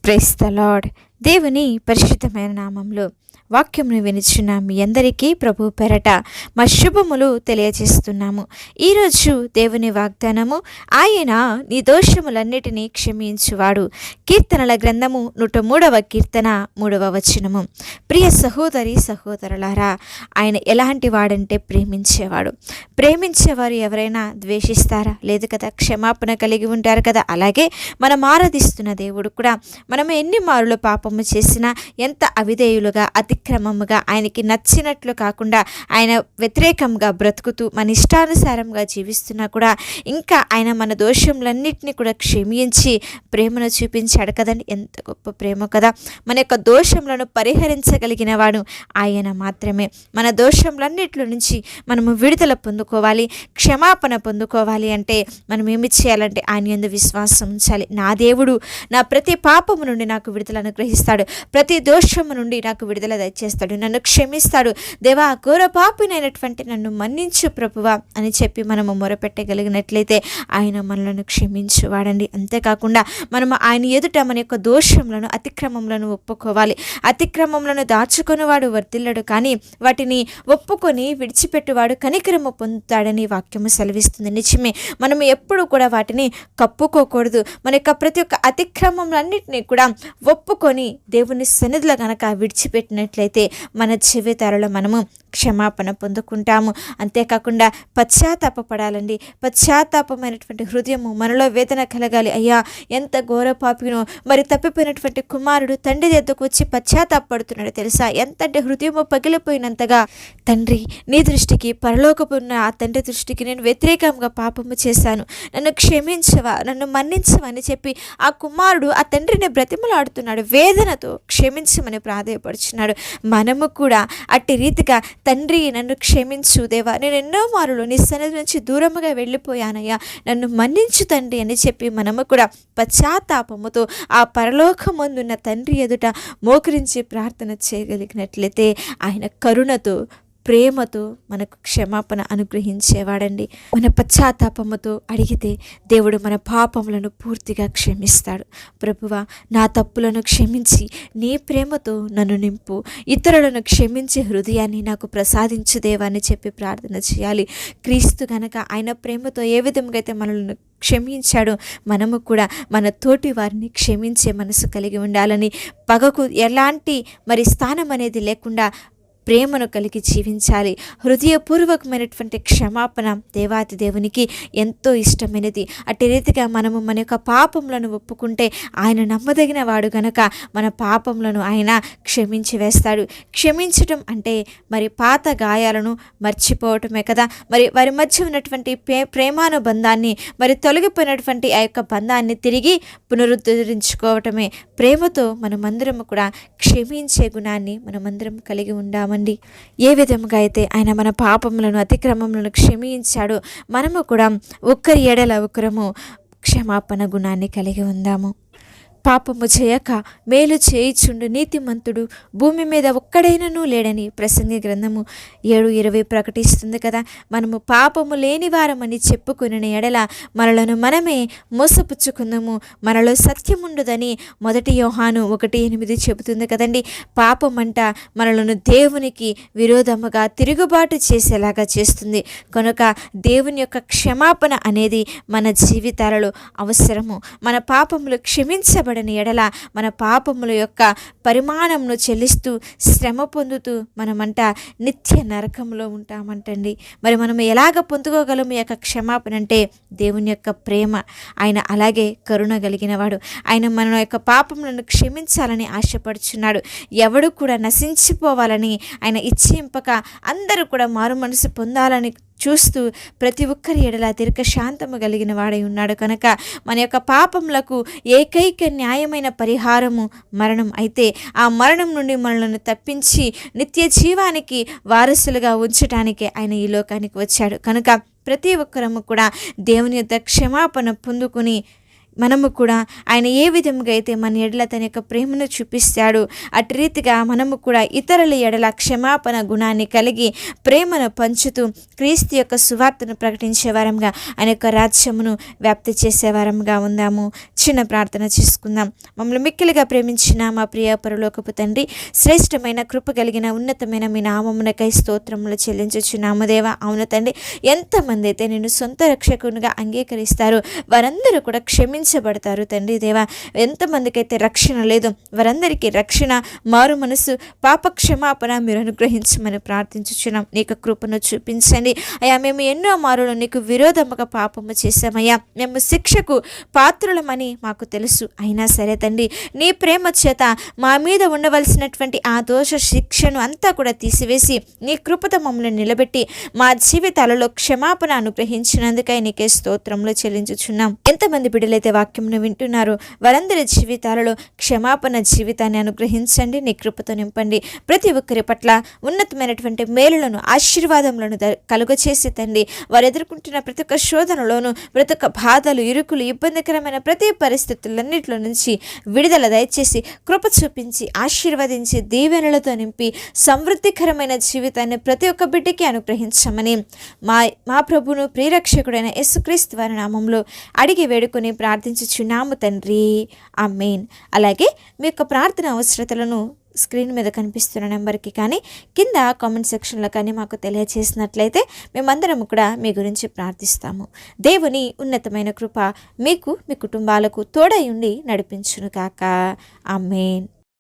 Praise the lord. దేవుని పరిశుద్ధమైన నామంలో వాక్యమును వినిచున్న మీ అందరికీ ప్రభు పెరట మా శుభములు తెలియజేస్తున్నాము. ఈరోజు దేవుని వాగ్దానము, ఆయన నీ దోషములన్నిటినీ క్షమించువాడు. కీర్తనల గ్రంథము 103వ కీర్తన 3వ వచనము. ప్రియ సహోదరి సహోదరులారా, ఆయన ఎలాంటి వాడంటే ప్రేమించేవాడు. ప్రేమించేవారు ఎవరైనా ద్వేషిస్తారా? లేదు కదా, క్షమాపణ కలిగి ఉంటారు కదా. అలాగే మనం ఆరాధిస్తున్న దేవుడు కూడా మనం ఎన్ని మారులు పాపము చేసినా, ఎంత అవిధేయులుగా అతిక్రమముగా ఆయనకి నచ్చినట్లు కాకుండా ఆయన వ్యతిరేకంగా బ్రతుకుతూ మన ఇష్టానుసారంగా జీవిస్తున్నా కూడా ఇంకా ఆయన మన దోషములన్నింటినీ కూడా క్షమించి ప్రేమను చూపించాడు కదండి. ఎంత గొప్ప ప్రేమ కదా. మన యొక్క దోషములను పరిహరించగలిగిన వాడు ఆయన మాత్రమే. మన దోషములన్నింటి నుంచి మనము విడుదల పొందుకోవాలి, క్షమాపణ పొందుకోవాలి అంటే మనం ఏమి చేయాలంటే ఆయన యందు విశ్వాసం ఉంచాలి. నా దేవుడు నా ప్రతి పాపము నుండి నాకు విడుదల అనుగ్రహిస్తాడు, ప్రతి దోషము నుండి నాకు విడుదల దయచేస్తాడు, నన్ను క్షమిస్తాడు. దేవా, ఘోర పాపినైనటువంటి నన్ను మన్నించు ప్రభువా అని చెప్పి మనము మొరపెట్టగలిగినట్లయితే ఆయన మనలను క్షమించువాడండి. అంతేకాకుండా మనము ఆయన ఎదుట మన యొక్క దోషములను అతిక్రమములను ఒప్పుకోవాలి. అతిక్రమములను దాచుకొని వాడు వర్ధిల్లడు, కానీ వాటిని ఒప్పుకొని విడిచిపెట్టువాడు కనికరము పొందుతాడని వాక్యము సెలవిస్తుంది. నిజమే, మనము ఎప్పుడు కూడా వాటిని కప్పుకోకూడదు. మన యొక్క ప్రతి ఒక్క అతిక్రమములన్నింటినీ కూడా ఒప్పుకొని దేవుని సన్నిధిలో గనక విడిచిపెట్టినట్లయితే మన జీవితాలలో మనము క్షమాపణ పొందుకుంటాము. అంతేకాకుండా పశ్చాత్తాపపడాలండి. పశ్చాత్తాపమైనటువంటి హృదయము మనలో వేదన కలగాలి. అయ్యా, ఎంత ఘోర పాపినో, మరి తప్పిపోయినటువంటి కుమారుడు తండ్రి దగ్గరకు వచ్చి పశ్చాత్తాపడుతున్నాడు తెలుసా. ఎంతంటే హృదయము పగిలిపోయినంతగా, తండ్రి నీ దృష్టికి, పరలోకపు ఉన్న ఆ తండ్రి దృష్టికి నేను వ్యతిరేకంగా పాపము చేశాను, నన్ను క్షమించవా, నన్ను మన్నించవా అని చెప్పి ఆ కుమారుడు ఆ తండ్రిని బ్రతిమలాడుతున్నాడు, వేదనతో క్షమించమని ప్రాధేయపడుచున్నాడు. మనము కూడా అట్టి రీతిగా, తండ్రి నన్ను క్షమించు దేవా, నేను ఎన్నో మారులు నీ సన్నిధి నుంచి దూరముగా వెళ్ళిపోయానయ్యా, నన్ను మన్నించు తండ్రి అని చెప్పి మనము కూడా పశ్చాత్తాపముతో ఆ పరలోకమందున్న తండ్రి ఎదుట మోకరించి ప్రార్థన చేయగలిగినట్లయితే ఆయన కరుణతో, ప్రేమతో మనకు క్షమాపణ అనుగ్రహించేవాడండి. మన పశ్చాత్తాపముతో అడిగితే దేవుడు మన పాపములను పూర్తిగా క్షమిస్తాడు. ప్రభువా, నా తప్పులను క్షమించి నీ ప్రేమతో నన్ను నింపు, ఇతరులను క్షమించే హృదయాన్ని నాకు ప్రసాదించు దేవా అని చెప్పి ప్రార్థన చేయాలి. క్రీస్తు గనక ఆయన ప్రేమతో ఏ విధంగా అయితే మనల్ని క్షమించాడు, మనము కూడా మన తోటి వారిని క్షమించే మనసు కలిగి ఉండాలని, పగకు ఎలాంటి స్థానం అనేది లేకుండా ప్రేమను కలిగి జీవించాలి. హృదయపూర్వకమైనటువంటి క్షమాపణ దేవాతి దేవునికి ఎంతో ఇష్టమైనది. అట్టి రీతిగా మనము మన యొక్క పాపములను ఒప్పుకుంటే ఆయన నమ్మదగిన వాడు గనక మన పాపములను ఆయన క్షమించి వేస్తాడు. క్షమించటం అంటే పాత గాయాలను మర్చిపోవటమే కదా. వారి మధ్య ఉన్నటువంటి ప్రేమానుబంధాన్ని, తొలగిపోయినటువంటి ఆ యొక్క బంధాన్ని తిరిగి పునరుద్ధరించుకోవటమే. ప్రేమతో మనమందరము కూడా క్షమించే గుణాన్ని మనమందరం కలిగి ఉండాము. ఏ విధంగా అయితే ఆయన మన పాపములను, అతిక్రమములను క్షమించాడో మనము కూడా ఒకరి ఎడల ఒకరము క్షమాపణ గుణాన్ని కలిగి ఉందాము. పాపము చేయక మేలు చేయిచుండు నీతిమంతుడు భూమి మీద ఒక్కడైనను లేడని ప్రసంగి గ్రంథము 7:20 ప్రకటిస్తుంది కదా. మనము పాపము లేని వారమని చెప్పుకుని ఎడల మనలను మనమే మోసపుచ్చుకుందాము, మనలో సత్యముండదని 1 యోహాను 1:8 చెబుతుంది కదండి. పాపమంట మనలను దేవునికి విరోధముగా తిరుగుబాటు చేసేలాగా చేస్తుంది. కనుక దేవుని యొక్క క్షమాపణ అనేది మన జీవితాలలో అవసరము. మన పాపములు క్షమించబడి ఎడల మన పాపముల యొక్క పరిమాణంను చెల్లిస్తూ శ్రమ పొందుతూ మనమంట నిత్య నరకంలో ఉంటామంటండి. మనం ఎలాగ పొందుకోగలము ఈ యొక్క క్షమాపణ అంటే దేవుని యొక్క ప్రేమ. ఆయన అలాగే కరుణ కలిగిన వాడు. ఆయన మన యొక్క పాపములను క్షమించాలని ఆశపడుచున్నాడు. ఎవడు కూడా నశించిపోవాలని ఆయన ఇచ్చింపక అందరూ కూడా మారు మనసు పొందాలని చూస్తూ ప్రతి ఒక్కరి ఎడల దీర్ఘశాంతము కలిగిన వాడై ఉన్నాడు. కనుక మన యొక్క పాపములకు ఏకైక న్యాయమైన పరిహారము మరణం అయితే, ఆ మరణం నుండి మనల్ని తప్పించి నిత్య జీవానికి వారసులుగా ఉంచటానికే ఆయన ఈ లోకానికి వచ్చాడు. కనుక ప్రతి ఒక్కరము కూడా దేవుని యొక్క క్షమాపణ పొందుకుని మనము కూడా ఆయన ఏ విధంగా అయితే మన ఎడల తన యొక్క ప్రేమను చూపిస్తాడు, అటు రీతిగా మనము కూడా ఇతరుల ఎడల క్షమాపణ గుణాన్ని కలిగి ప్రేమను పంచుతూ క్రీస్తు యొక్క సువార్తను ప్రకటించే వారంగా ఆయన యొక్క రాజ్యమును వ్యాప్తి చేసే వారంగా ఉందాము. చిన్న ప్రార్థన చేసుకుందాం. మమ్మల్ని మిక్కిలిగా ప్రేమించిన మా ప్రియ పరలోకపు తండ్రి, శ్రేష్టమైన కృప కలిగిన ఉన్నతమైన మీ నామమునకై స్తోత్రములు చెల్లించుచున్నాము దేవా. అవును తండ్రి, ఎంతమంది అయితే నేను సొంత రక్షకునిగా అంగీకరిస్తారో వారందరూ కూడా క్షమించబడతారు తండ్రి దేవా. ఎంతమందికి అయితే రక్షణ లేదు వారందరికీ రక్షణ, మారు మనసు, పాప క్షమాపణ మీరు అనుగ్రహించమని ప్రార్థించుచున్నాం. నీకు కృపను చూపించండి అయ్యా. మేము ఎన్నో మారులు నీకు విరోధముగా పాపము చేశామయ్యా. మేము శిక్షకు పాత్రులమని మాకు తెలుసు. అయినా సరే తండ్రి, నీ ప్రేమ చేత మా మీద ఉండవలసినటువంటి ఆ దోష శిక్షను అంతా కూడా తీసివేసి నీ కృపతో మమ్మల్ని నిలబెట్టి మా జీవితాలలో క్షమాపణ అనుగ్రహించినందుకై నీకే స్తోత్రములు చెల్లించుచున్నాం. ఎంతమంది బిడ్డలైతే వాక్యంను వింటున్నారో వారందరి జీవితాలలో క్షమాపణ జీవితాన్ని అనుగ్రహించండి, నీ కృపతో నింపండి. ప్రతి ఒక్కరి పట్ల ఉన్నతమైనటువంటి మేలులను, ఆశీర్వాదములను కలుగచేసి తండ్రి, వారు ఎదుర్కొంటున్న ప్రతి ఒక్క శోధనలోనూ, ప్రతి ఒక్క బాధలు, ఇరుకులు, ఇబ్బందికరమైన ప్రతి పరిస్థితులన్నింటిలో నుంచి విడుదల దయచేసి కృప చూపించి ఆశీర్వదించి దీవెనలతో నింపి సమృద్ధికరమైన జీవితాన్ని ప్రతి ఒక్క బిడ్డకి అనుగ్రహించమని మా ప్రభును ప్రియరక్షకుడైన యేసుక్రీస్తు వారి నామంలో అడిగి వేడుకొని ప్రార్థించుచున్నాము తండ్రి. ఆమేన్. అలాగే మీ యొక్క ప్రార్థన అవసరతలను స్క్రీన్ మీద కనిపిస్తున్న నెంబర్కి కానీ కింద కామెంట్ సెక్షన్లో కానీ మాకు తెలియజేసినట్లయితే మేమందరం కూడా మీ గురించి ప్రార్థిస్తాము. దేవుని ఉన్నతమైన కృప మీకు, మీ కుటుంబాలకు తోడై ఉండి నడిపించును కాక. ఆమేన్.